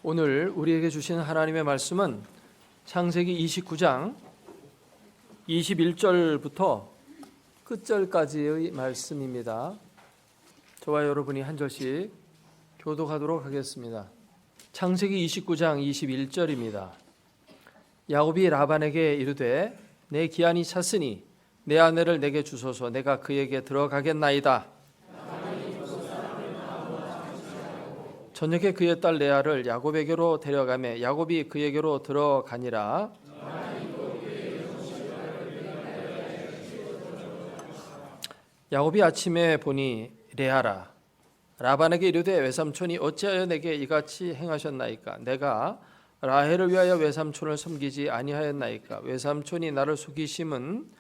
오늘 우리에게 주신 하나님의 말씀은 창세기 29장 21절부터 끝절까지의 말씀입니다. 저와 여러분이 한 절씩 교독하도록 하겠습니다. 창세기 29장 21절입니다. 야곱이 라반에게 이르되 내 기한이 찼으니 내 아내를 내게 주소서. 내가 그에게 들어가겠나이다. 저녁에 그의 딸 레아를 야곱에게로 데려가매 야곱이 그에게로 들어가니라. 야곱이 아침에 보니 레아라. 라반에게 이르되 외삼촌이 어찌하여 내게 이같이 행하셨나이까? 내가 라헬을 위하여 외삼촌을 섬기지 아니하였나이까? 외삼촌이 나를 속이심은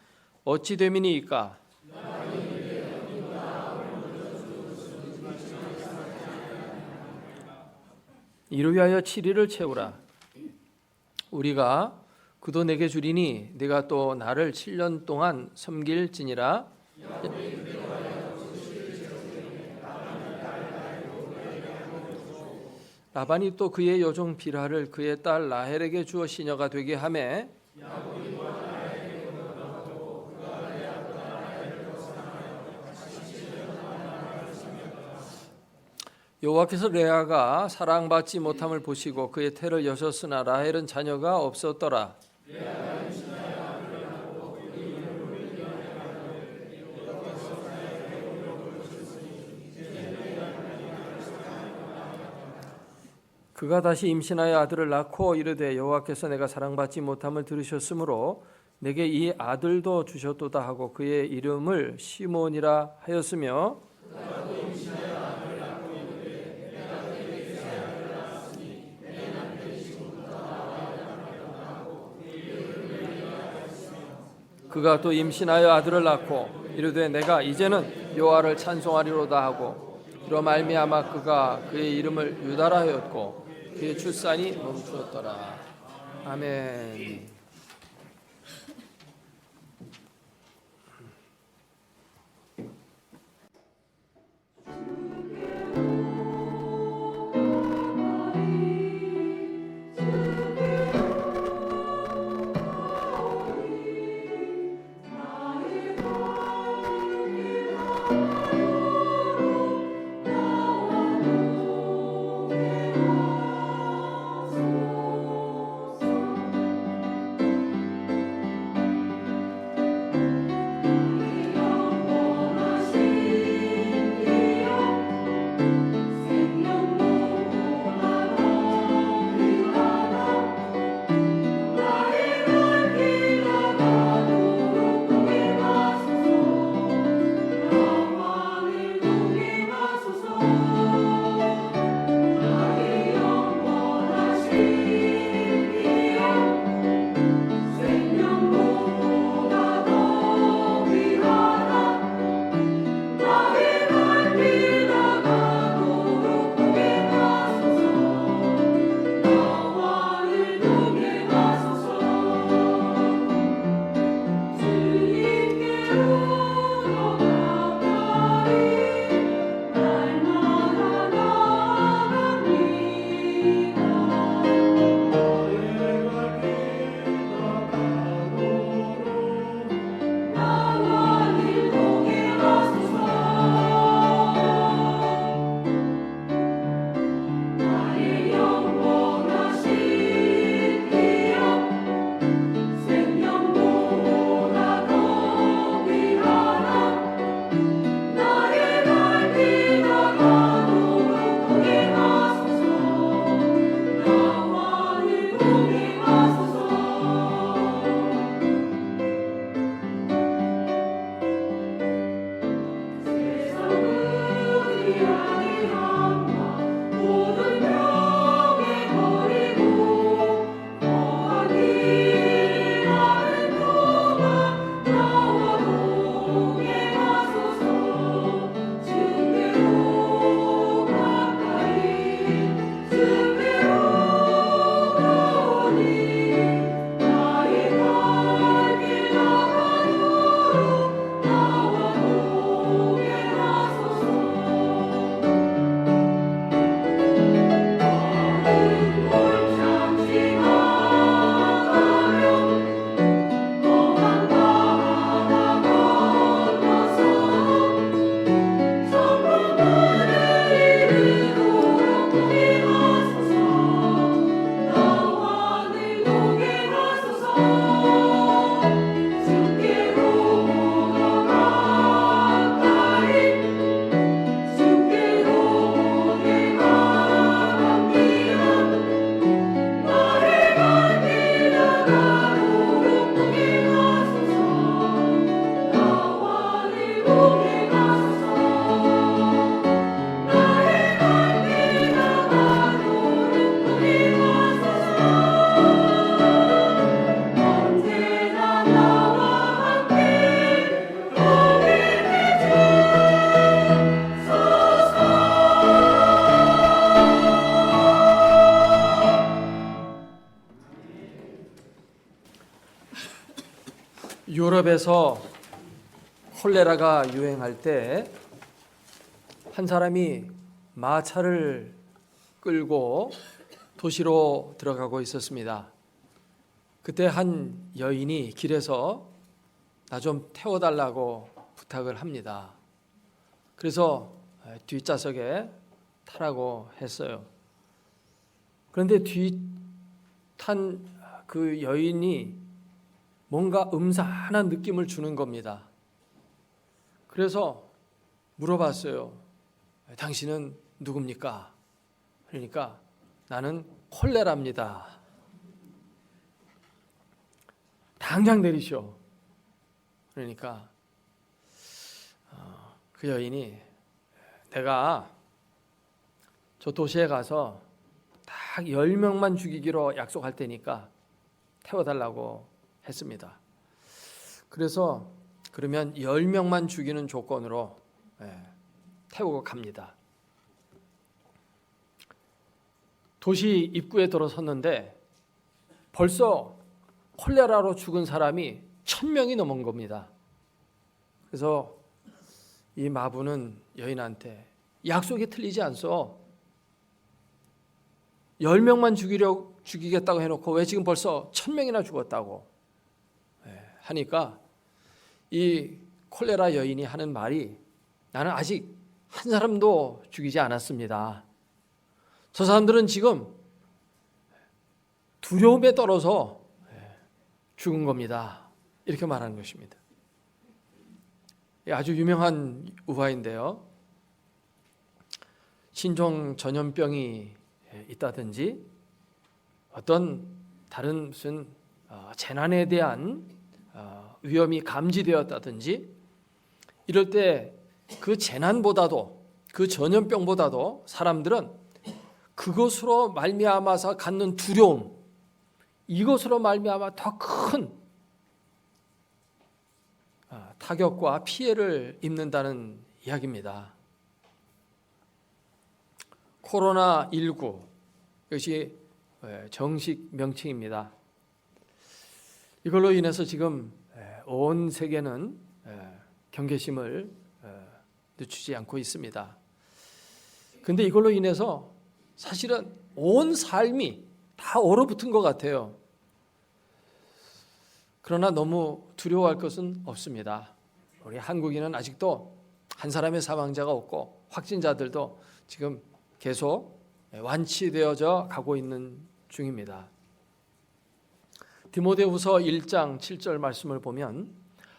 어찌 됨이니이까? 이를 위하여 7일을 채우라. 우리가 그도 내게 주리니 네가 또 나를 7년 동안 섬길지니라. 라반이 또 그의 여종 빌하를 그의 딸 라헬에게 주어 시녀가 되게 하매 여호와께서 레아가 사랑받지 못함을 보시고 그의 태를 여셨으나 라헬은 자녀가 없었더라. 그가 다시 임신하여 아들을 낳고 이르되 여호와께서 내가 사랑받지 못함을 들으셨으므로 내게 이 아들도 주셨도다 하고 그의 이름을 시몬이라 하였으며 그가 또 임신하여 아들을 낳고 이르되 내가 이제는 여호와를 찬송하리로다 하고 이로 말미암아 그가 그의 이름을 유다라 하였고 그의 출산이 멈추었더라. 아멘. 유럽에서 콜레라가 유행할 때 한 사람이 마차를 끌고 도시로 들어가고 있었습니다. 그때 한 여인이 길에서 나 좀 태워달라고 부탁을 합니다. 그래서 뒷좌석에 타라고 했어요. 그런데 뒤 탄 그 여인이 뭔가 음산한 느낌을 주는 겁니다. 그래서 물어봤어요. 당신은 누굽니까? 그러니까 나는 콜레라입니다. 당장 내리시오. 그러니까 그 여인이 내가 저 도시에 가서 딱 10명만 죽이기로 약속할 테니까 태워달라고 했습니다. 그래서 그러면 10명만 죽이는 조건으로 태우고 갑니다. 도시 입구에 들어섰는데 벌써 콜레라로 죽은 사람이 1000명이 넘은 겁니다. 그래서 이 마부는 여인한테 약속이 틀리지 않소. 10명만 죽이겠다고 해놓고 왜 지금 벌써 1000명이나 죽었다고 하니까 이 콜레라 여인이 하는 말이 나는 아직 한 사람도 죽이지 않았습니다. 저 사람들은 지금 두려움에 떨어서 죽은 겁니다. 이렇게 말하는 것입니다. 아주 유명한 우화인데요. 신종 전염병이 있다든지 어떤 다른 무슨 재난에 대한 위험이 감지되었다든지 이럴 때 그 재난보다도 그 전염병보다도 사람들은 그것으로 말미암아서 갖는 두려움, 이것으로 말미암아 더 큰 타격과 피해를 입는다는 이야기입니다. 코로나19 이것이 정식 명칭입니다. 이걸로 인해서 지금 온 세계는 경계심을 늦추지 않고 있습니다. 그런데 이걸로 인해서 사실은 온 삶이 다 얼어붙은 것 같아요. 그러나 너무 두려워할 것은 없습니다. 우리 한국인은 아직도 한 사람의 사망자가 없고 확진자들도 지금 계속 완치되어져 가고 있는 중입니다. 디모데후서 1장 7절 말씀을 보면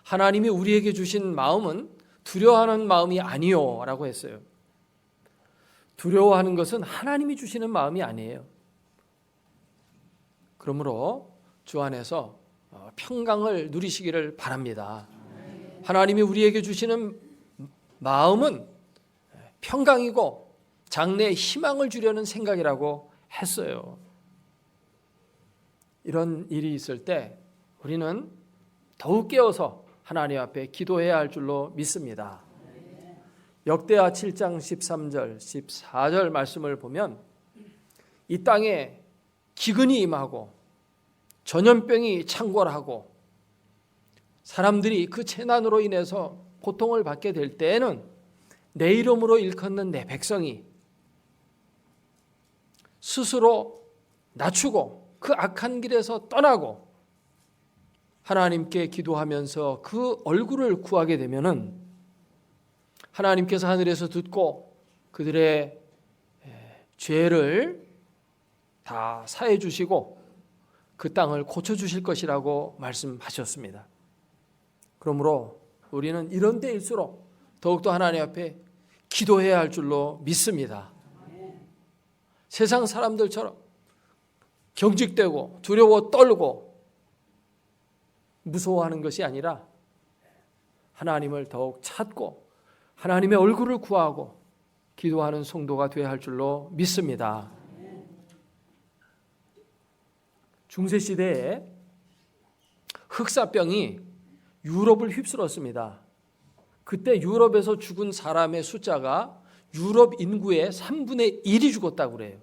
하나님이 우리에게 주신 마음은 두려워하는 마음이 아니요 라고 했어요. 두려워하는 것은 하나님이 주시는 마음이 아니에요. 그러므로 주 안에서 평강을 누리시기를 바랍니다. 하나님이 우리에게 주시는 마음은 평강이고 장래에 희망을 주려는 생각이라고 했어요. 이런 일이 있을 때 우리는 더욱 깨어서 하나님 앞에 기도해야 할 줄로 믿습니다. 역대하 7장 13절 14절 말씀을 보면 이 땅에 기근이 임하고 전염병이 창궐하고 사람들이 그 재난으로 인해서 고통을 받게 될 때에는 내 이름으로 일컫는 내 백성이 스스로 낮추고 그 악한 길에서 떠나고 하나님께 기도하면서 그 얼굴을 구하게 되면은 하나님께서 하늘에서 듣고 그들의 죄를 다 사해 주시고 그 땅을 고쳐 주실 것이라고 말씀하셨습니다. 그러므로 우리는 이런 때일수록 더욱더 하나님 앞에 기도해야 할 줄로 믿습니다. 세상 사람들처럼 경직되고 두려워 떨고 무서워하는 것이 아니라 하나님을 더욱 찾고 하나님의 얼굴을 구하고 기도하는 성도가 되어야 할 줄로 믿습니다. 중세시대에 흑사병이 유럽을 휩쓸었습니다. 그때 유럽에서 죽은 사람의 숫자가 유럽 인구의 3분의 1이 죽었다고 그래요.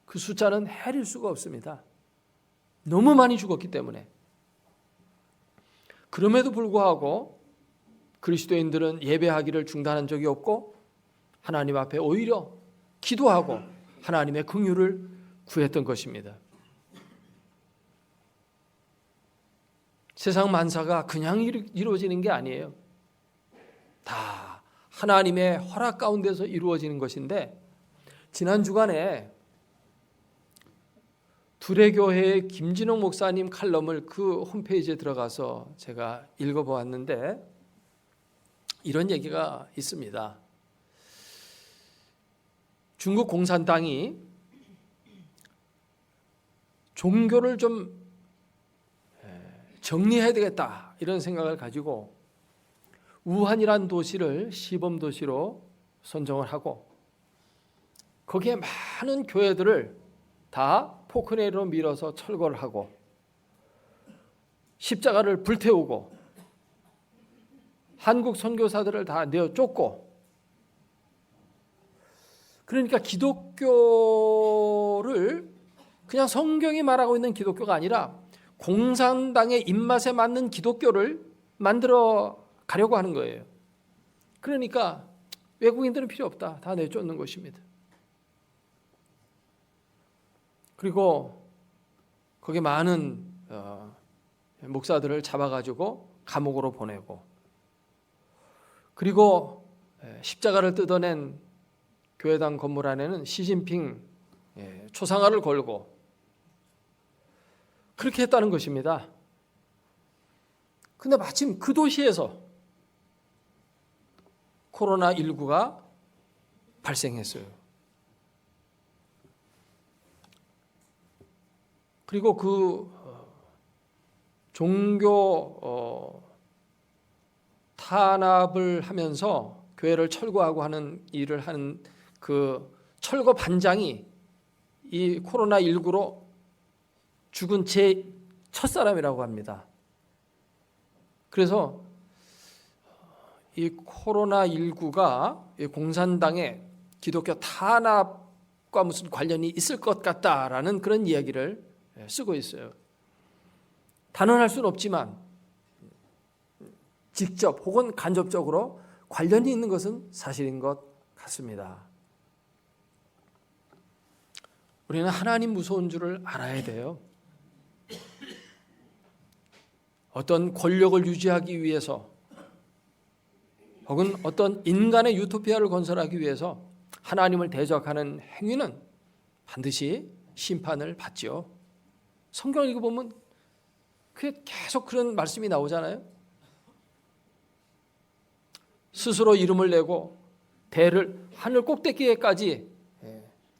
그 숫자는 헤아릴 수가 없습니다. 너무 많이 죽었기 때문에. 그럼에도 불구하고 그리스도인들은 예배하기를 중단한 적이 없고 하나님 앞에 오히려 기도하고 하나님의 긍휼을 구했던 것입니다. 세상 만사가 그냥 이루어지는 게 아니에요. 다 하나님의 허락 가운데서 이루어지는 것인데, 지난 주간에 두레교회의 김진홍 목사님 칼럼을 그 홈페이지에 들어가서 제가 읽어보았는데 이런 얘기가 있습니다. 중국 공산당이 종교를 좀 정리해야 되겠다 이런 생각을 가지고 우한이란 도시를 시범도시로 선정을 하고 거기에 많은 교회들을 다 포크레인으로 밀어서 철거를 하고 십자가를 불태우고 한국 선교사들을 다 내어 쫓고, 그러니까 기독교를 그냥 성경이 말하고 있는 기독교가 아니라 공산당의 입맛에 맞는 기독교를 만들어 가려고 하는 거예요. 그러니까 외국인들은 필요 없다. 다 내쫓는 것입니다. 그리고 거기 많은 목사들을 잡아가지고 감옥으로 보내고, 그리고 십자가를 뜯어낸 교회당 건물 안에는 시진핑 초상화를 걸고 그렇게 했다는 것입니다. 근데 마침 그 도시에서 코로나19가 발생했어요. 그리고 그 종교 탄압을 하면서 교회를 철거하고 하는 일을 하는 그 철거 반장이 이 코로나19로 죽은 제 첫사람이라고 합니다. 그래서 이 코로나19가 공산당의 기독교 탄압과 무슨 관련이 있을 것 같다라는 그런 이야기를 쓰고 있어요. 단언할 수는 없지만 직접 혹은 간접적으로 관련이 있는 것은 사실인 것 같습니다. 우리는 하나님 무서운 줄을 알아야 돼요. 어떤 권력을 유지하기 위해서 혹은 어떤 인간의 유토피아를 건설하기 위해서 하나님을 대적하는 행위는 반드시 심판을 받지요. 성경을 읽어보면 그게 계속 그런 말씀이 나오잖아요. 스스로 이름을 내고 대를 하늘 꼭대기에까지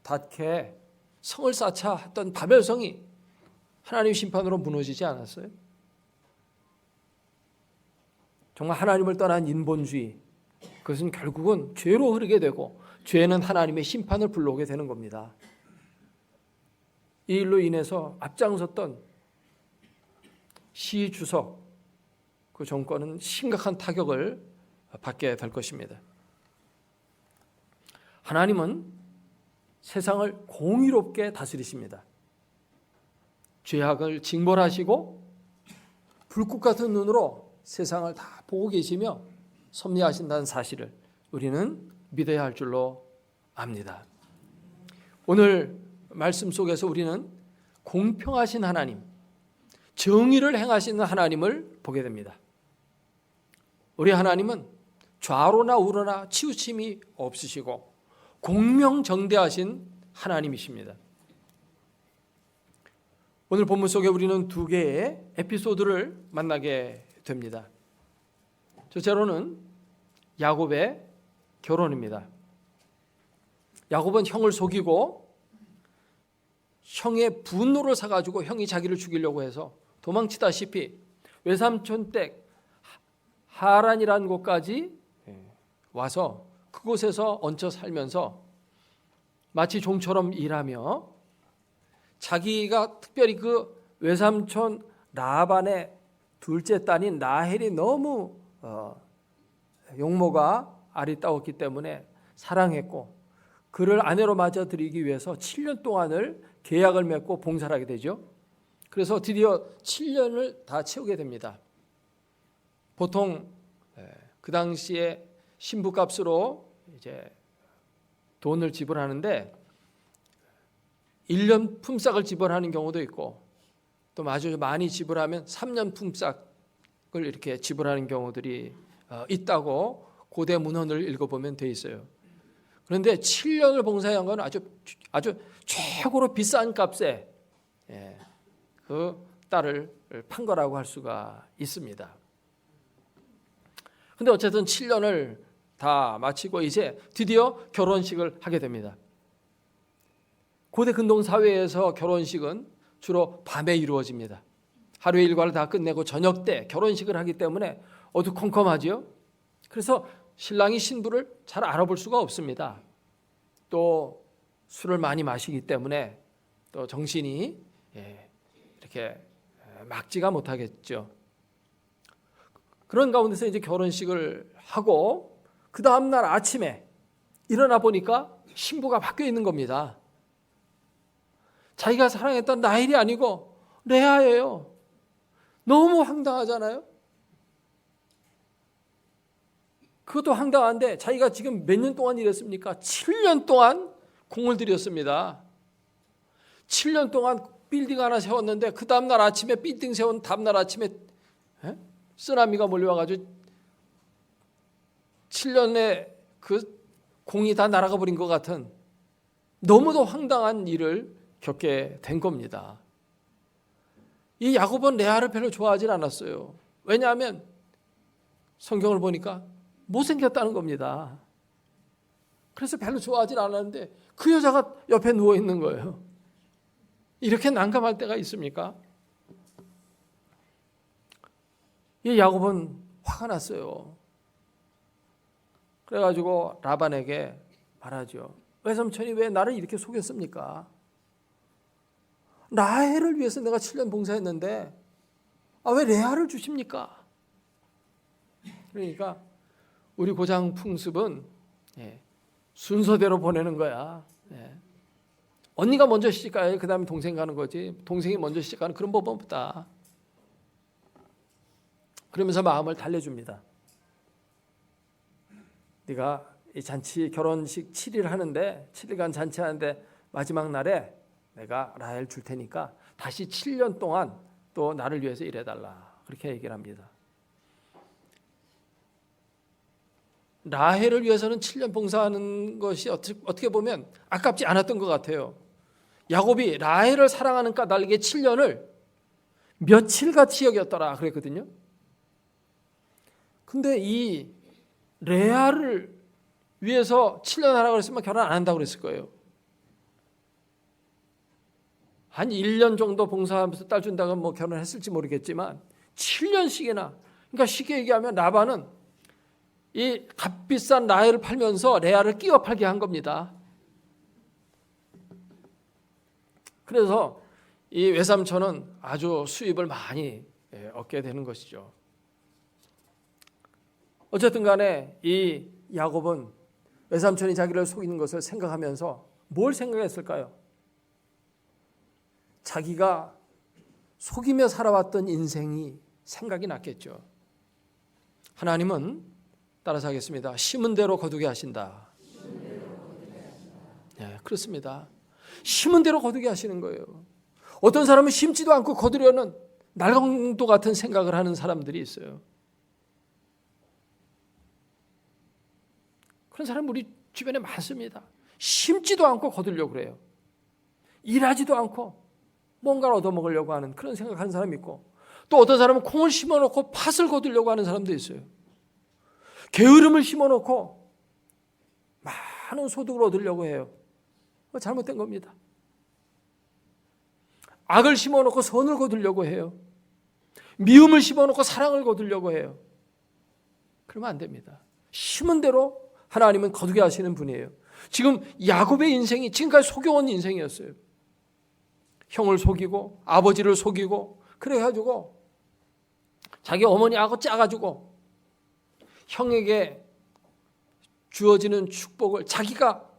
닿게 성을 쌓자 했던 바벨성이 하나님의 심판으로 무너지지 않았어요? 정말 하나님을 떠난 인본주의, 그것은 결국은 죄로 흐르게 되고 죄는 하나님의 심판을 불러오게 되는 겁니다. 이 일로 인해서 앞장섰던 시 주석 그 정권은 심각한 타격을 받게 될 것입니다. 하나님은 세상을 공의롭게 다스리십니다. 죄악을 징벌하시고 불꽃 같은 눈으로 세상을 다 보고 계시며 섭리하신다는 사실을 우리는 믿어야 할 줄로 압니다. 오늘 말씀 속에서 우리는 공평하신 하나님, 정의를 행하시는 하나님을 보게 됩니다. 우리 하나님은 좌로나 우로나 치우침이 없으시고 공명정대하신 하나님이십니다. 오늘 본문 속에 우리는 두 개의 에피소드를 만나게 됩니다. 첫째로는 야곱의 결혼입니다. 야곱은 형을 속이고 형의 분노를 사가지고 형이 자기를 죽이려고 해서 도망치다시피 외삼촌 댁 하란이라는 곳까지 와서 그곳에서 얹혀 살면서 마치 종처럼 일하며 자기가 특별히 그 외삼촌 라반의 둘째 딸인 라헬이 너무 용모가 아리따웠기 때문에 사랑했고 그를 아내로 맞아들이기 위해서 7년 동안을 계약을 맺고 봉사를 하게 되죠. 그래서 드디어 7년을 다 채우게 됩니다. 보통 그 당시에 신부값으로 이제 돈을 지불하는데 1년 품삯을 지불하는 경우도 있고 또 아주 많이 지불하면 3년 품삯을 이렇게 지불하는 경우들이 있다고 고대 문헌을 읽어보면 돼 있어요. 그런데 7년을 봉사한 건 아주 최고로 비싼 값에 그 딸을 판 거라고 할 수가 있습니다. 근데 어쨌든 7년을 다 마치고 이제 드디어 결혼식을 하게 됩니다. 고대 근동 사회에서 결혼식은 주로 밤에 이루어집니다. 하루의 일과를 다 끝내고 저녁 때 결혼식을 하기 때문에 어두컴컴하지요. 그래서 신랑이 신부를 잘 알아볼 수가 없습니다. 또 술을 많이 마시기 때문에 또 정신이 이렇게 막지가 못하겠죠. 그런 가운데서 이제 결혼식을 하고 그 다음날 아침에 일어나 보니까 신부가 바뀌어 있는 겁니다. 자기가 사랑했던 라헬이 아니고 레아예요. 너무 황당하잖아요. 그것도 황당한데 자기가 지금 몇 년 동안 일했습니까? 7년 동안 공을 들였습니다. 7년 동안 빌딩 하나 세웠는데 그 다음날 아침에 빌딩 세운 다음날 아침에 쓰나미가 몰려와가지고 7년에 그 공이 다 날아가 버린 것 같은 너무도 황당한 일을 겪게 된 겁니다. 이 야곱은 레아를 별로 좋아하진 않았어요. 왜냐하면 성경을 보니까 못생겼다는 겁니다. 그래서 별로 좋아하진 않았는데 그 여자가 옆에 누워 있는 거예요. 이렇게 난감할 때가 있습니까? 이 야곱은 화가 났어요. 그래가지고 라반에게 말하죠. 외삼촌이 왜 나를 이렇게 속였습니까? 라헬을 위해서 내가 7년 봉사했는데 왜 레아를 주십니까? 그러니까 우리 고장 풍습은 순서대로 보내는 거야. 언니가 먼저 시집가야 그 다음에 동생 가는 거지. 동생이 먼저 시집가는 그런 법은 없다. 그러면서 마음을 달래줍니다. 네가 이 잔치 결혼식 7일 하는데 7일간 잔치하는데 마지막 날에 내가 라헬 줄 테니까 다시 7년 동안 또 나를 위해서 일해달라. 그렇게 얘기를 합니다. 라헬을 위해서는 7년 봉사하는 것이 어떻게 보면 아깝지 않았던 것 같아요. 야곱이 라헬을 사랑하는 까닭에 7년을 며칠같이 여겼더라 그랬거든요. 근데 이 레아를 위해서 7년 하라고 그랬으면 결혼 안 한다고 그랬을 거예요. 한 1년 정도 봉사하면서 딸 준다고 뭐 결혼했을지 모르겠지만 7년씩이나, 그러니까 쉽게 얘기하면 라반은 이 값비싼 라헬을 팔면서 레아를 끼워 팔게 한 겁니다. 그래서 이 외삼촌은 아주 수입을 많이 얻게 되는 것이죠. 어쨌든 간에 이 야곱은 외삼촌이 자기를 속이는 것을 생각하면서 뭘 생각했을까요? 자기가 속이며 살아왔던 인생이 생각이 났겠죠. 하나님은 따라서 하겠습니다. 심은 대로 거두게 하신다. 네, 그렇습니다. 심은 대로 거두게 하시는 거예요. 어떤 사람은 심지도 않고 거두려는 날강도 같은 생각을 하는 사람들이 있어요. 그런 사람 우리 주변에 많습니다. 심지도 않고 거두려고 그래요. 일하지도 않고 뭔가를 얻어먹으려고 하는 그런 생각하는 사람이 있고, 또 어떤 사람은 콩을 심어놓고 팥을 거두려고 하는 사람도 있어요. 게으름을 심어놓고 많은 소득을 얻으려고 해요. 잘못된 겁니다. 악을 심어놓고 선을 거두려고 해요. 미움을 심어놓고 사랑을 거두려고 해요. 그러면 안 됩니다. 심은 대로 하나님은 거두게 하시는 분이에요. 지금 야곱의 인생이 지금까지 속여온 인생이었어요. 형을 속이고 아버지를 속이고 그래가지고 자기 어머니하고 짜가지고 형에게 주어지는 축복을 자기가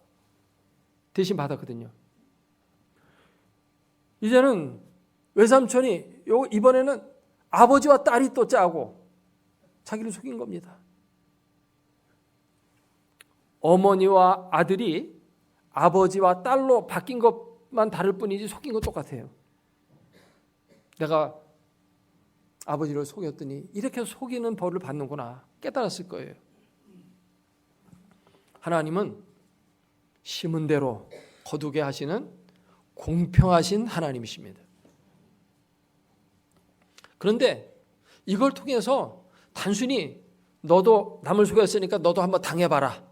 대신 받았거든요. 이제는 외삼촌이 이번에는 아버지와 딸이 또 짜고 자기를 속인 겁니다. 어머니와 아들이 아버지와 딸로 바뀐 것만 다를 뿐이지 속인 건 똑같아요. 내가 아버지를 속였더니 이렇게 속이는 벌을 받는구나 깨달았을 거예요. 하나님은 심은 대로 거두게 하시는 공평하신 하나님이십니다. 그런데 이걸 통해서 단순히 너도 남을 속였으니까 너도 한번 당해봐라,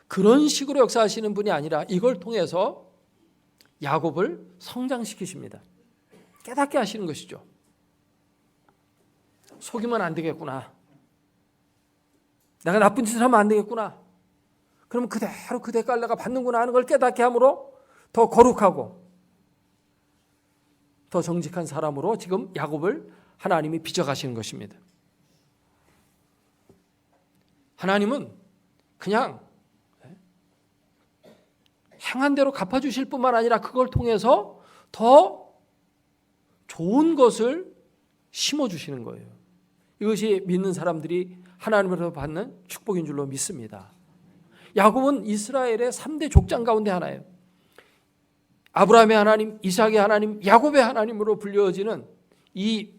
그런 식으로 역사하시는 분이 아니라 이걸 통해서 야곱을 성장시키십니다. 깨닫게 하시는 것이죠. 속이면 안 되겠구나, 내가 나쁜 짓을 하면 안 되겠구나, 그러면 그대로 그 대가를 내가 받는구나 하는 걸 깨닫게 함으로 더 거룩하고 더 정직한 사람으로 지금 야곱을 하나님이 빚어가시는 것입니다. 하나님은 그냥 행한 대로 갚아주실 뿐만 아니라 그걸 통해서 더 좋은 것을 심어주시는 거예요. 이것이 믿는 사람들이 하나님으로부터 받는 축복인 줄로 믿습니다. 야곱은 이스라엘의 3대 족장 가운데 하나예요. 아브라함의 하나님, 이삭의 하나님, 야곱의 하나님으로 불려지는 이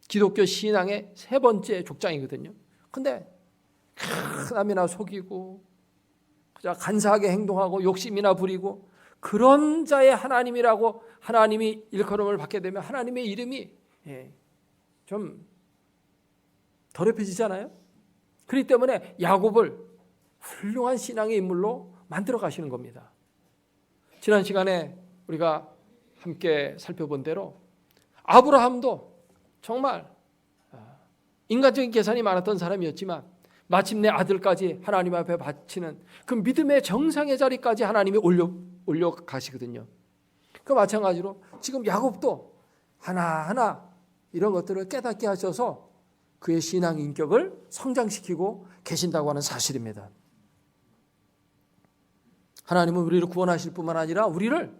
기독교 신앙의 세 번째 족장이거든요. 근데 남이나 속이고 간사하게 행동하고 욕심이나 부리고 그런 자의 하나님이라고 하나님이 일컬음을 받게 되면 하나님의 이름이 좀 더럽혀지잖아요. 그렇기 때문에 야곱을 훌륭한 신앙의 인물로 만들어 가시는 겁니다. 지난 시간에 우리가 함께 살펴본 대로 아브라함도 정말 인간적인 계산이 많았던 사람이었지만 마침내 아들까지 하나님 앞에 바치는 그 믿음의 정상의 자리까지 하나님이 올려 가시거든요. 그 마찬가지로 지금 야곱도 하나하나 이런 것들을 깨닫게 하셔서 그의 신앙 인격을 성장시키고 계신다고 하는 사실입니다. 하나님은 우리를 구원하실 뿐만 아니라 우리를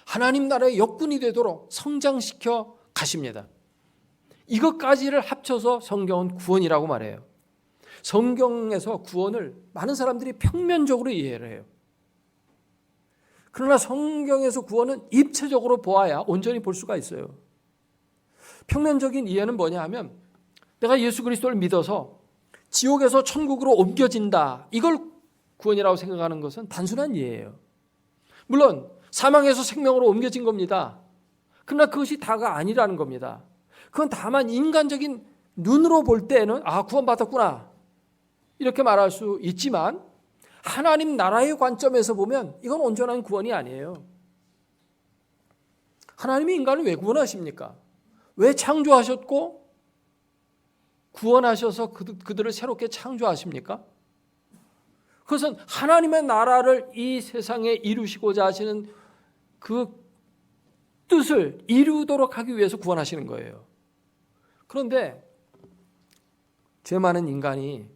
하나님 나라의 역군이 되도록 성장시켜 가십니다. 이것까지를 합쳐서 성경은 구원이라고 말해요. 성경에서 구원을 많은 사람들이 평면적으로 이해를 해요. 그러나 성경에서 구원은 입체적으로 보아야 온전히 볼 수가 있어요. 평면적인 이해는 뭐냐 하면 내가 예수 그리스도를 믿어서 지옥에서 천국으로 옮겨진다, 이걸 구원이라고 생각하는 것은 단순한 이해예요. 물론 사망에서 생명으로 옮겨진 겁니다. 그러나 그것이 다가 아니라는 겁니다. 그건 다만 인간적인 눈으로 볼 때는 구원받았구나 이렇게 말할 수 있지만 하나님 나라의 관점에서 보면 이건 온전한 구원이 아니에요. 하나님이 인간을 왜 구원하십니까? 왜 창조하셨고 구원하셔서 그들을 새롭게 창조하십니까? 그것은 하나님의 나라를 이 세상에 이루시고자 하시는 그 뜻을 이루도록 하기 위해서 구원하시는 거예요. 그런데 죄 많은 인간이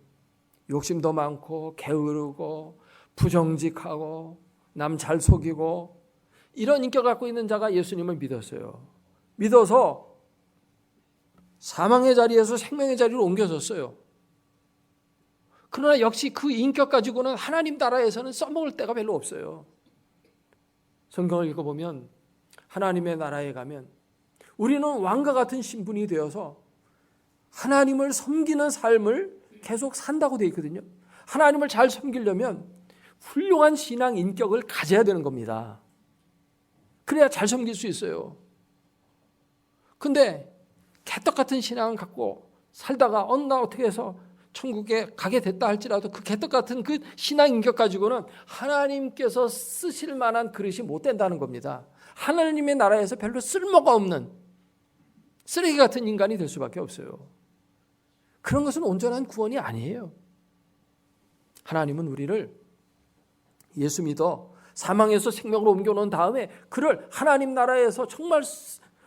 욕심도 많고 게으르고 부정직하고 남 잘 속이고 이런 인격을 갖고 있는 자가 예수님을 믿었어요. 믿어서 사망의 자리에서 생명의 자리로 옮겨졌어요. 그러나 역시 그 인격 가지고는 하나님 나라에서는 써먹을 데가 별로 없어요. 성경을 읽어보면 하나님의 나라에 가면 우리는 왕과 같은 신분이 되어서 하나님을 섬기는 삶을 계속 산다고 되어 있거든요. 하나님을 잘 섬기려면 훌륭한 신앙 인격을 가져야 되는 겁니다. 그래야 잘 섬길 수 있어요. 근데 개떡 같은 신앙을 갖고 살다가 나 어떻게 해서 천국에 가게 됐다 할지라도 그 개떡 같은 그 신앙 인격 가지고는 하나님께서 쓰실 만한 그릇이 못 된다는 겁니다. 하나님의 나라에서 별로 쓸모가 없는 쓰레기 같은 인간이 될 수밖에 없어요. 그런 것은 온전한 구원이 아니에요. 하나님은 우리를 예수 믿어 사망에서 생명으로 옮겨놓은 다음에 그를 하나님 나라에서 정말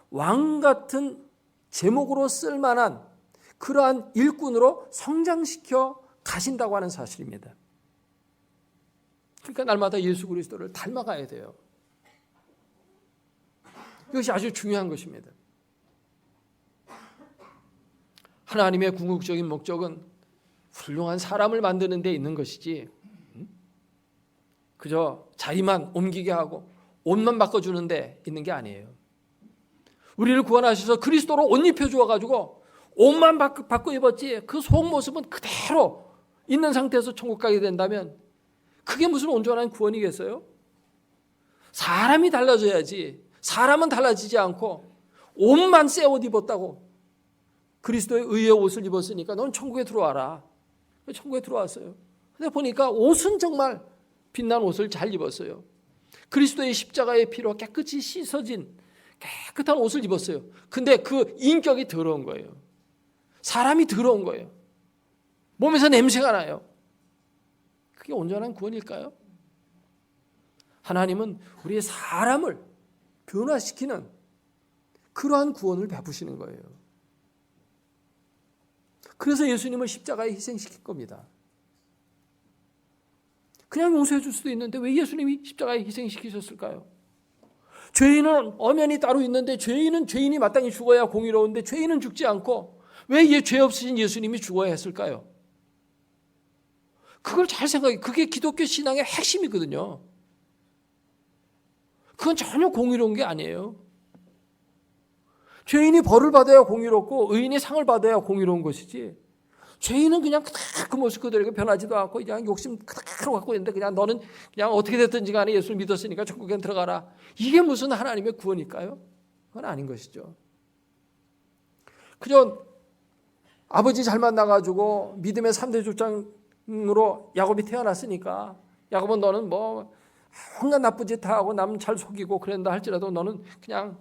왕 같은 제목으로 쓸만한 그러한 일꾼으로 성장시켜 가신다고 하는 사실입니다. 그러니까 날마다 예수 그리스도를 닮아가야 돼요. 이것이 아주 중요한 것입니다. 하나님의 궁극적인 목적은 훌륭한 사람을 만드는 데 있는 것이지 그저 자리만 옮기게 하고 옷만 바꿔주는 데 있는 게 아니에요. 우리를 구원하셔서 그리스도로 옷 입혀주어가지고 옷만 바꿔 입었지 그 속모습은 그대로 있는 상태에서 천국 가게 된다면 그게 무슨 온전한 구원이겠어요? 사람이 달라져야지. 사람은 달라지지 않고 옷만 새 옷 입었다고 그리스도의 의의 옷을 입었으니까 넌 천국에 들어와라. 천국에 들어왔어요. 근데 보니까 옷은 정말 빛난 옷을 잘 입었어요. 그리스도의 십자가의 피로 깨끗이 씻어진 깨끗한 옷을 입었어요. 근데 그 인격이 더러운 거예요. 사람이 더러운 거예요. 몸에서 냄새가 나요. 그게 온전한 구원일까요? 하나님은 우리의 사람을 변화시키는 그러한 구원을 베푸시는 거예요. 그래서 예수님을 십자가에 희생시킨 겁니다. 그냥 용서해 줄 수도 있는데 왜 예수님이 십자가에 희생시키셨을까요? 죄인은 엄연히 따로 있는데 죄인은 죄인이 마땅히 죽어야 공의로운데 죄인은 죽지 않고 왜 죄 없으신 예수님이 죽어야 했을까요? 그걸 잘 생각해. 그게 기독교 신앙의 핵심이거든요. 그건 전혀 공의로운 게 아니에요. 죄인이 벌을 받아야 공의롭고 의인이 상을 받아야 공의로운 것이지 죄인은 그냥 그 모습 그대로 변하지도 않고 그냥 욕심 그대로 갖고 있는데 그냥 너는 그냥 어떻게 됐든지 간에 예수를 믿었으니까 천국에 들어가라. 이게 무슨 하나님의 구원일까요? 그건 아닌 것이죠. 그저 아버지 잘 만나가지고 믿음의 3대 족장으로 야곱이 태어났으니까 야곱은 너는 뭐 온갖 나쁜 짓 다 하고 남 잘 속이고 그런다 할지라도 너는 그냥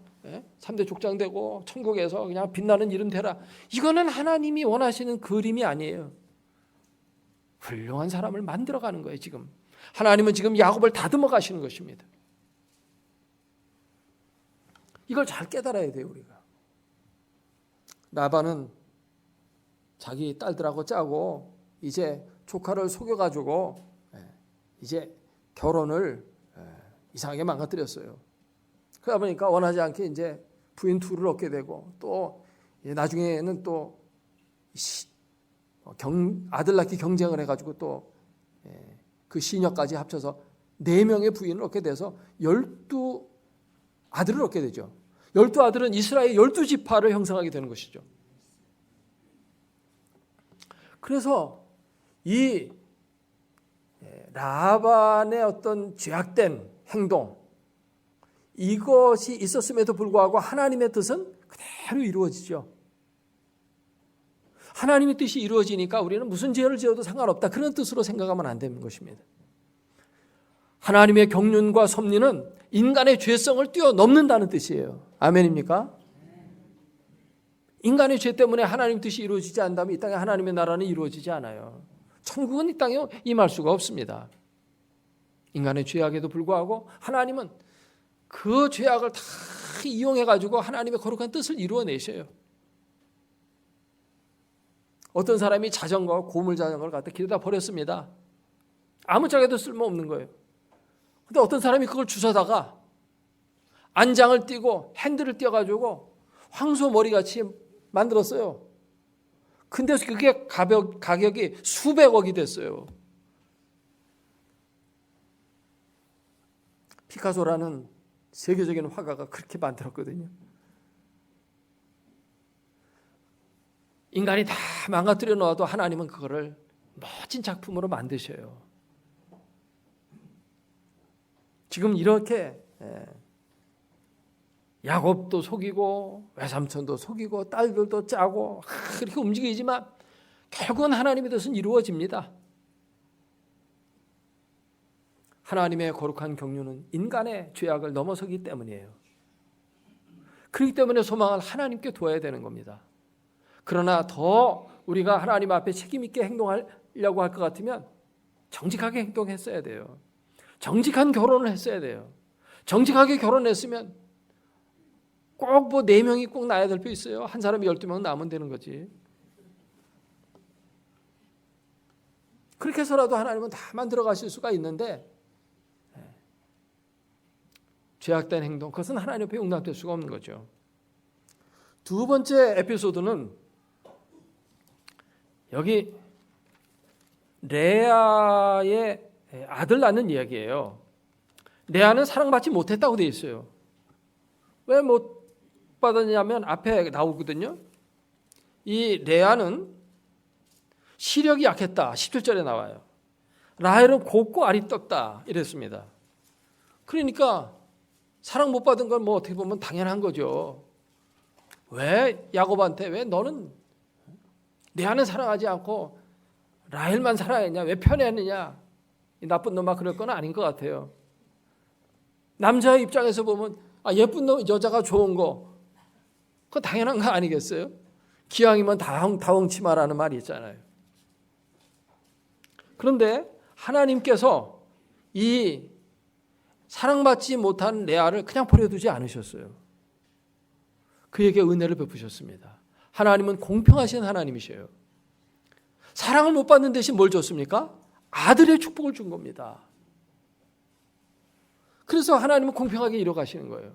3대 족장 되고 천국에서 그냥 빛나는 이름 되라. 이거는 하나님이 원하시는 그림이 아니에요. 훌륭한 사람을 만들어가는 거예요. 지금 하나님은 지금 야곱을 다듬어 가시는 것입니다. 이걸 잘 깨달아야 돼요. 우리가. 라반은 자기 딸들하고 짜고 이제 조카를 속여가지고 이제 결혼을 이상하게 망가뜨렸어요. 그러다 보니까 원하지 않게 이제 부인 둘을 얻게 되고 또 나중에는 또 아들 낳기 경쟁을 해가지고 또 그 시녀까지 합쳐서 4명의 부인을 얻게 돼서 12아들을 얻게 되죠. 12아들은 이스라엘 12지파를 형성하게 되는 것이죠. 그래서 이 라반의 어떤 죄악된 행동 이것이 있었음에도 불구하고 하나님의 뜻은 그대로 이루어지죠. 하나님의 뜻이 이루어지니까 우리는 무슨 죄를 지어도 상관없다. 그런 뜻으로 생각하면 안 되는 것입니다. 하나님의 경륜과 섭리는 인간의 죄성을 뛰어넘는다는 뜻이에요. 아멘입니까? 인간의 죄 때문에 하나님 뜻이 이루어지지 않다면 이 땅에 하나님의 나라는 이루어지지 않아요. 천국은 이 땅에 임할 수가 없습니다. 인간의 죄악에도 불구하고 하나님은 그 죄악을 다 이용해가지고 하나님의 거룩한 뜻을 이루어내셔요. 어떤 사람이 자전거, 고물 자전거를 갖다 길에다 버렸습니다. 아무짝에도 쓸모없는 거예요. 근데 어떤 사람이 그걸 주워다가 안장을 띄고 핸들을 띄워가지고 황소 머리같이 만들었어요. 근데 그게 가격이 수백억이 됐어요. 피카소라는 세계적인 화가가 그렇게 만들었거든요. 인간이 다 망가뜨려 놓아도 하나님은 그거를 멋진 작품으로 만드셔요. 지금 이렇게 야곱도 속이고 외삼촌도 속이고 딸들도 짜고 그렇게 움직이지만 결국은 하나님의 뜻은 이루어집니다. 하나님의 거룩한 경륜은 인간의 죄악을 넘어서기 때문이에요. 그렇기 때문에 소망을 하나님께 두어야 되는 겁니다. 그러나 더 우리가 하나님 앞에 책임 있게 행동하려고 할 것 같으면 정직하게 행동했어야 돼요. 정직한 결혼을 했어야 돼요. 정직하게 결혼했으면 꼭 뭐 4명이 꼭 낳아야 될 필요 있어요. 한 사람이 12명 낳으면 되는 거지. 그렇게 해서라도 하나님은 다 만들어 가실 수가 있는데 죄악된 행동, 그것은 하나님 앞에 용납될 수가 없는 거죠. 두 번째 에피소드는 여기 레아의 아들 낳는 이야기예요. 레아는 사랑받지 못했다고 되어 있어요. 왜 못 받았냐면 앞에 나오거든요. 이 레아는 시력이 약했다. 17절에 나와요. 라헬은 곱고 알이 떴다. 이랬습니다. 그러니까 사랑 못 받은 건 뭐 어떻게 보면 당연한 거죠. 왜 야곱한테 왜 너는 레아는 사랑하지 않고 라헬만 사랑했냐? 왜 편애했느냐? 이 나쁜 놈아 그럴 건 아닌 것 같아요. 남자의 입장에서 보면 예쁜 놈 여자가 좋은 거 그거 당연한 거 아니겠어요? 기왕이면 다홍치마라는 말이 있잖아요. 그런데 하나님께서 이 사랑받지 못한 레아를 그냥 버려두지 않으셨어요. 그에게 은혜를 베푸셨습니다. 하나님은 공평하신 하나님이셔요. 사랑을 못 받는 대신 뭘 줬습니까? 아들의 축복을 준 겁니다. 그래서 하나님은 공평하게 이뤄가시는 거예요.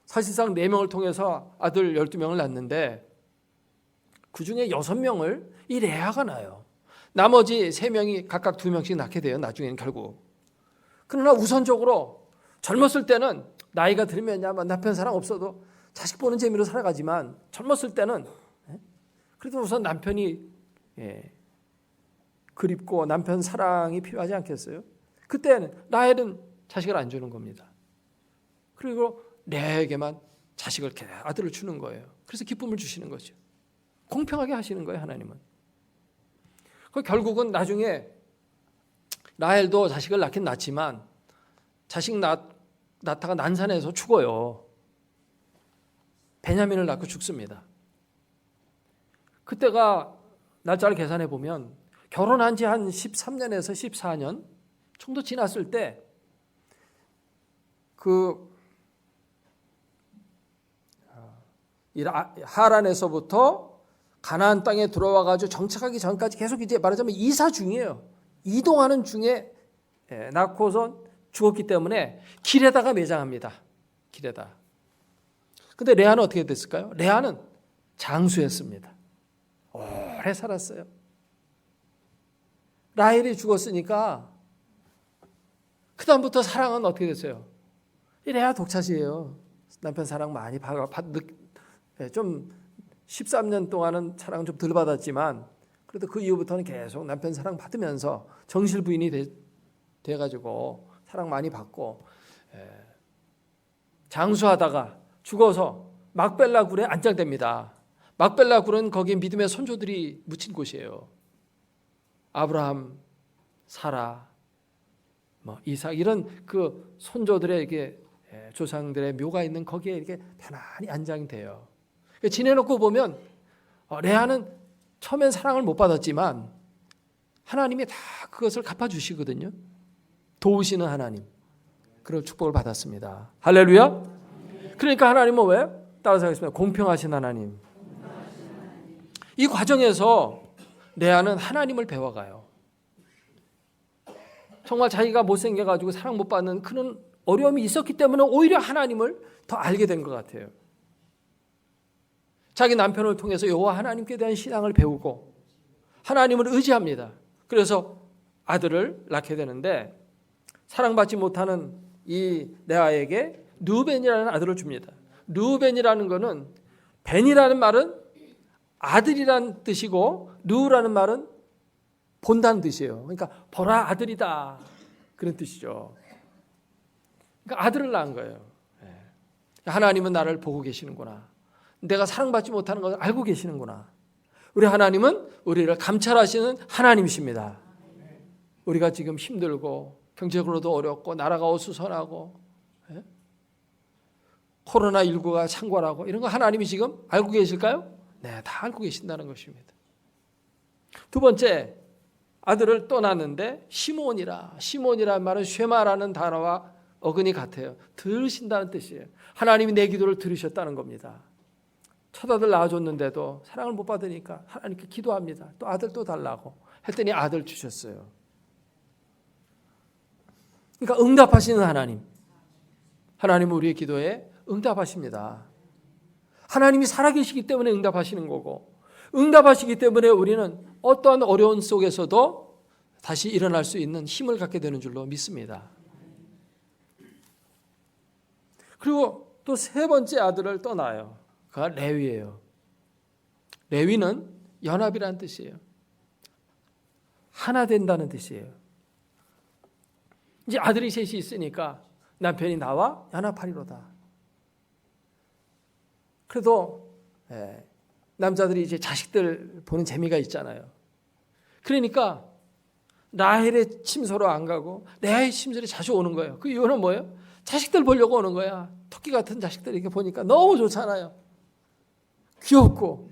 사실상 4명을 통해서 아들 12명을 낳는데 그중에 6명을 이 레아가 낳아요. 나머지 3명이 각각 2명씩 낳게 돼요. 나중에는 결국. 그러나 우선적으로 젊었을 때는 나이가 들면 남편 사랑 없어도 자식 보는 재미로 살아가지만 젊었을 때는 그래도 우선 남편이 그립고 남편 사랑이 필요하지 않겠어요? 그때는 라헬은 자식을 안 주는 겁니다. 그리고 레아에게만 자식을 아들을 주는 거예요. 그래서 기쁨을 주시는 거죠. 공평하게 하시는 거예요, 하나님은. 결국은 나중에 라헬도 자식을 낳긴 낳지만 자식 낳다가 난산에서 죽어요. 베냐민을 낳고 죽습니다. 그때가 날짜를 계산해 보면 결혼한 지 한 13년에서 14년 정도 지났을 때 하란에서부터 가나안 땅에 들어와 가지고 정착하기 전까지 계속 이제 말하자면 이사 중이에요. 이동하는 중에 낳고선 죽었기 때문에 길에다가 매장합니다. 길에다. 근데 레아는 어떻게 됐을까요? 레아는 장수했습니다. 오래 살았어요. 라헬이 죽었으니까 그다음부터 사랑은 어떻게 됐어요? 레아 독차지예요. 남편 사랑 많이 좀 13년 동안은 사랑 좀 덜 받았지만 그래도 그 이후부터는 계속 남편 사랑 받으면서 정실 부인이 돼가지고 사랑 많이 받고 장수하다가 죽어서 막벨라 굴에 안장됩니다. 막벨라 굴은 거기 믿음의 선조들이 묻힌 곳이에요. 아브라함, 사라, 이삭 이런 그 선조들에게 조상들의 묘가 있는 거기에 이렇게 편안히 안장이 돼요. 지내놓고 보면 레아는 처음엔 사랑을 못 받았지만 하나님이 다 그것을 갚아주시거든요. 도우시는 하나님. 그런 축복을 받았습니다. 할렐루야. 그러니까 하나님은 왜? 따라서 하겠습니다. 공평하신 하나님. 이 과정에서 레아는 하나님을 배워가요. 정말 자기가 못생겨가지고 사랑 못 받는 그런 어려움이 있었기 때문에 오히려 하나님을 더 알게 된 것 같아요. 자기 남편을 통해서 여호와 하나님께 대한 신앙을 배우고 하나님을 의지합니다. 그래서 아들을 낳게 되는데 사랑받지 못하는 이 레아에게 르우벤이라는 아들을 줍니다. 르우벤이라는 것은 벤이라는 말은 아들이란 뜻이고 르우라는 말은 본다는 뜻이에요. 그러니까 보라 아들이다 그런 뜻이죠. 그러니까 아들을 낳은 거예요. 하나님은 나를 보고 계시는구나. 내가 사랑받지 못하는 것을 알고 계시는구나. 우리 하나님은 우리를 감찰하시는 하나님이십니다. 우리가 지금 힘들고 경제적으로도 어렵고 나라가 어수선하고 코로나19가 창궐하고 이런 거 하나님이 지금 알고 계실까요? 네, 다 알고 계신다는 것입니다. 두 번째, 아들을 또 낳는데 시몬이라는 말은 쉐마라는 단어와 어근이 같아요. 들으신다는 뜻이에요. 하나님이 내 기도를 들으셨다는 겁니다. 첫 아들 낳아줬는데도 사랑을 못 받으니까 하나님께 기도합니다. 또 아들 또 달라고 했더니 아들 주셨어요. 그러니까 응답하시는 하나님. 하나님은 우리의 기도에 응답하십니다. 하나님이 살아계시기 때문에 응답하시는 거고 응답하시기 때문에 우리는 어떠한 어려운 속에서도 다시 일어날 수 있는 힘을 갖게 되는 줄로 믿습니다. 그리고 또 세 번째 아들을 또 낳아요. 그가 레위예요. 레위는 연합이라는 뜻이에요. 하나 된다는 뜻이에요. 이제 아들이 셋이 있으니까 남편이 나와 연합하리로다. 그래도 남자들이 이제 자식들 보는 재미가 있잖아요. 그러니까 라헬의 침소로 안 가고 레아의 침소로 자주 오는 거예요. 그 이유는 뭐예요? 자식들 보려고 오는 거야. 토끼 같은 자식들 이렇게 보니까 너무 좋잖아요. 귀엽고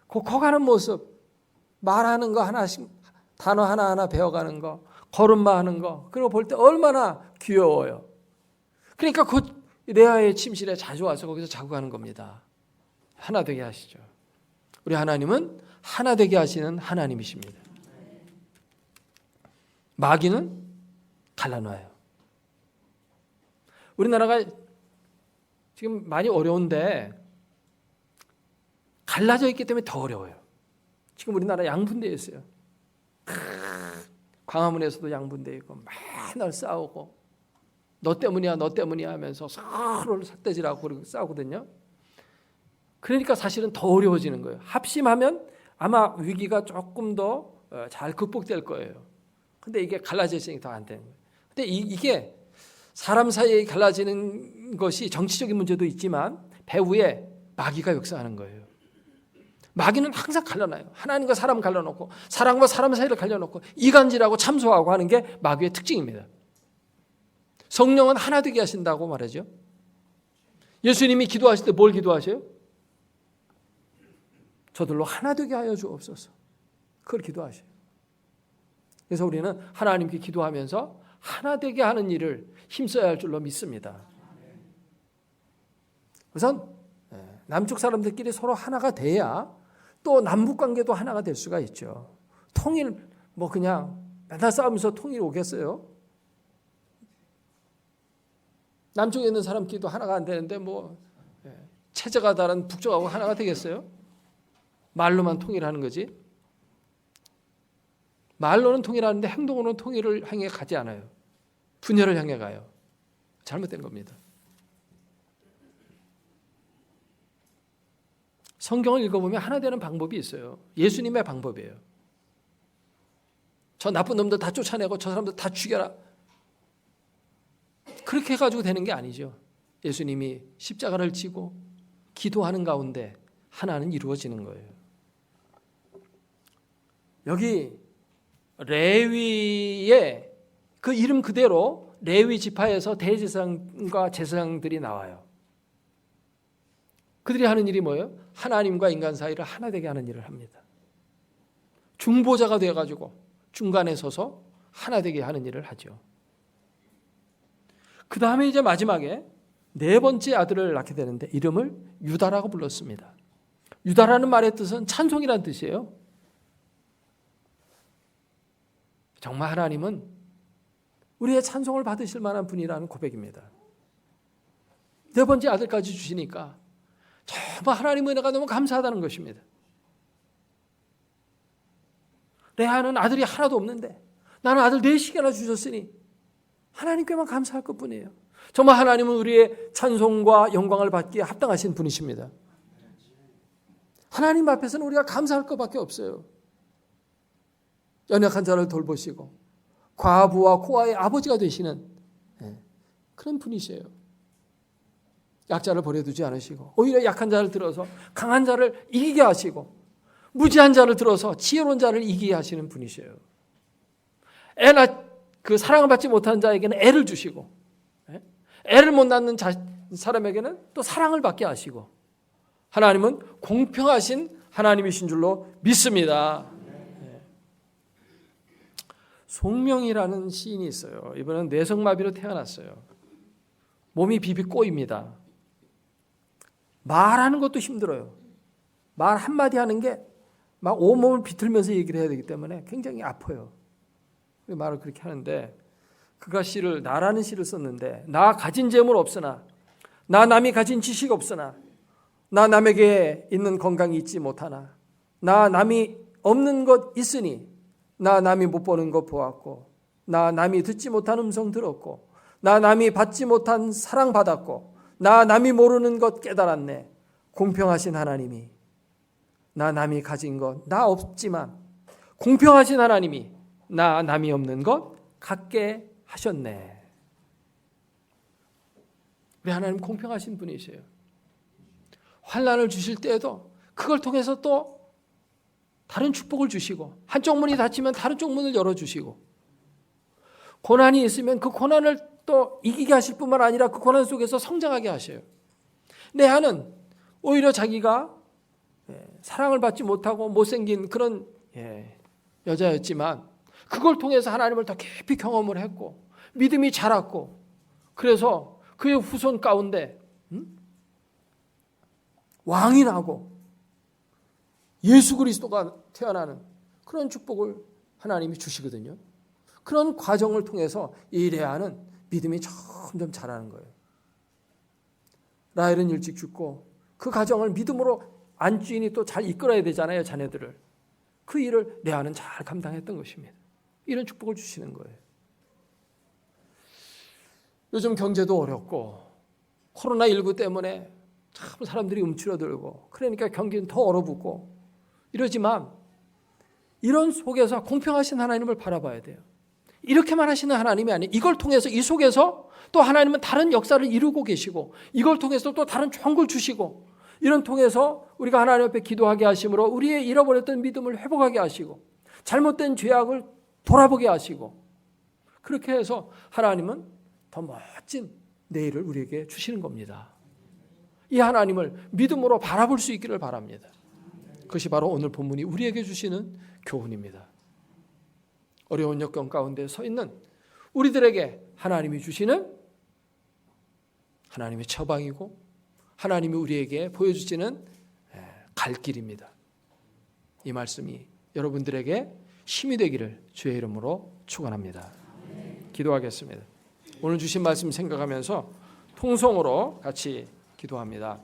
커가는 모습, 말하는 거 하나씩, 단어 하나하나 배워가는 거, 걸음마 하는 거, 그런 거 볼 때 얼마나 귀여워요. 그러니까 그 레아의 침실에 자주 와서 거기서 자고 가는 겁니다. 하나 되게 하시죠. 우리 하나님은 하나 되게 하시는 하나님이십니다. 마귀는 갈라놔요. 우리나라가 지금 많이 어려운데 갈라져 있기 때문에 더 어려워요. 지금 우리나라 양분되어 있어요. 광화문에서도 양분되어 있고 맨날 싸우고 너 때문이야 너 때문이야 하면서 서로를 삿대질하고 그러고 싸우거든요. 그러니까 사실은 더 어려워지는 거예요. 합심하면 아마 위기가 조금 더 잘 극복될 거예요. 근데 이게 갈라져 있으니까 더 안 되는 거예요. 근데 이게 사람 사이에 갈라지는 것이 정치적인 문제도 있지만 배후에 마귀가 역사하는 거예요. 마귀는 항상 갈라놔요. 하나님과 사람 갈라놓고 사람과 사람 사이를 갈라놓고 이간질하고 참소하고 하는 게 마귀의 특징입니다. 성령은 하나 되게 하신다고 말하죠. 예수님이 기도하실 때 뭘 기도하셔요? 저들로 하나 되게 하여 주옵소서. 그걸 기도하셔요. 그래서 우리는 하나님께 기도하면서 하나 되게 하는 일을 힘써야 할 줄로 믿습니다. 우선 남쪽 사람들끼리 서로 하나가 돼야 또 남북 관계도 하나가 될 수가 있죠. 통일 그냥 맨날 싸우면서 통일 오겠어요? 남쪽에 있는 사람끼리도 하나가 안 되는데 체제가 다른 북쪽하고 하나가 되겠어요? 말로만 통일하는 거지. 말로는 통일하는데 행동으로는 통일을 향해 가지 않아요. 분열을 향해 가요. 잘못된 겁니다. 성경을 읽어보면 하나 되는 방법이 있어요. 예수님의 방법이에요. 저 나쁜 놈들 다 쫓아내고 저 사람들 다 죽여라. 그렇게 해가지고 되는 게 아니죠. 예수님이 십자가를 지고 기도하는 가운데 하나는 이루어지는 거예요. 여기 레위의 그 이름 그대로 레위 지파에서 대제사장과 제사장들이 나와요. 그들이 하는 일이 뭐예요? 하나님과 인간 사이를 하나 되게 하는 일을 합니다. 중보자가 되어가지고 중간에 서서 하나 되게 하는 일을 하죠. 그 다음에 이제 마지막에 네 번째 아들을 낳게 되는데 이름을 유다라고 불렀습니다. 유다라는 말의 뜻은 찬송이라는 뜻이에요. 정말 하나님은 우리의 찬송을 받으실 만한 분이라는 고백입니다. 네 번째 아들까지 주시니까 정말 하나님의 은혜가 너무 감사하다는 것입니다. 레아는 아들이 하나도 없는데 나는 아들 넷씩이나 주셨으니 하나님께만 감사할 것뿐이에요. 정말 하나님은 우리의 찬송과 영광을 받기에 합당하신 분이십니다. 하나님 앞에서는 우리가 감사할 것밖에 없어요. 연약한 자를 돌보시고 과부와 고아의 아버지가 되시는 그런 분이세요. 약자를 버려두지 않으시고 오히려 약한 자를 들어서 강한 자를 이기게 하시고 무지한 자를 들어서 지혜로운 자를 이기게 하시는 분이세요. 그 사랑을 받지 못한 자에게는 애를 주시고 애를 못 낳는 사람에게는 또 사랑을 받게 하시고 하나님은 공평하신 하나님이신 줄로 믿습니다. 송명이라는 시인이 있어요. 이분은 뇌성마비로 태어났어요. 몸이 비비 꼬입니다. 말하는 것도 힘들어요. 말 한마디 하는 게 막 온몸을 비틀면서 얘기를 해야 되기 때문에 굉장히 아파요. 말을 그렇게 하는데 그가 나라는 시를 썼는데 나 가진 재물 없으나 나 남이 가진 지식 없으나 나 남에게 있는 건강이 있지 못하나 나 남이 없는 것 있으니 나 남이 못 보는 것 보았고 나 남이 듣지 못한 음성 들었고 나 남이 받지 못한 사랑 받았고 나 남이 모르는 것 깨달았네. 공평하신 하나님이 나 남이 가진 것 나 없지만 공평하신 하나님이 나 남이 없는 것 갖게 하셨네. 우리 하나님 공평하신 분이세요. 환난을 주실 때에도 그걸 통해서 또 다른 축복을 주시고 한쪽 문이 닫히면 다른 쪽 문을 열어주시고 고난이 있으면 그 고난을 또 이기게 하실 뿐만 아니라 그 고난 속에서 성장하게 하셔요. 내 아는 오히려 자기가 사랑을 받지 못하고 못생긴 그런 여자였지만 그걸 통해서 하나님을 더 깊이 경험을 했고 믿음이 자랐고 그래서 그의 후손 가운데 왕이 나고 예수 그리스도가 태어나는 그런 축복을 하나님이 주시거든요. 그런 과정을 통해서 이 레아는 믿음이 점점 자라는 거예요. 라헬은 일찍 죽고 그 가정을 믿음으로 안주인이 또 잘 이끌어야 되잖아요. 자녀들을. 그 일을 레아는 잘 감당했던 것입니다. 이런 축복을 주시는 거예요. 요즘 경제도 어렵고 코로나19 때문에 참 사람들이 움츠러들고 그러니까 경기는 더 얼어붙고 이러지만 이런 속에서 공평하신 하나님을 바라봐야 돼요. 이렇게만 하시는 하나님이 아니에요. 이걸 통해서 이 속에서 또 하나님은 다른 역사를 이루고 계시고 이걸 통해서 또 다른 좋은 걸 주시고 이런 통해서 우리가 하나님 앞에 기도하게 하심으로 우리의 잃어버렸던 믿음을 회복하게 하시고 잘못된 죄악을 돌아보게 하시고 그렇게 해서 하나님은 더 멋진 내일을 우리에게 주시는 겁니다. 이 하나님을 믿음으로 바라볼 수 있기를 바랍니다. 그것이 바로 오늘 본문이 우리에게 주시는 교훈입니다. 어려운 역경 가운데 서 있는 우리들에게 하나님이 주시는 하나님의 처방이고 하나님이 우리에게 보여주시는 갈 길입니다. 이 말씀이 여러분들에게 힘이 되기를 주의 이름으로 축원합니다. 기도하겠습니다. 오늘 주신 말씀 생각하면서 통성으로 같이 기도합니다.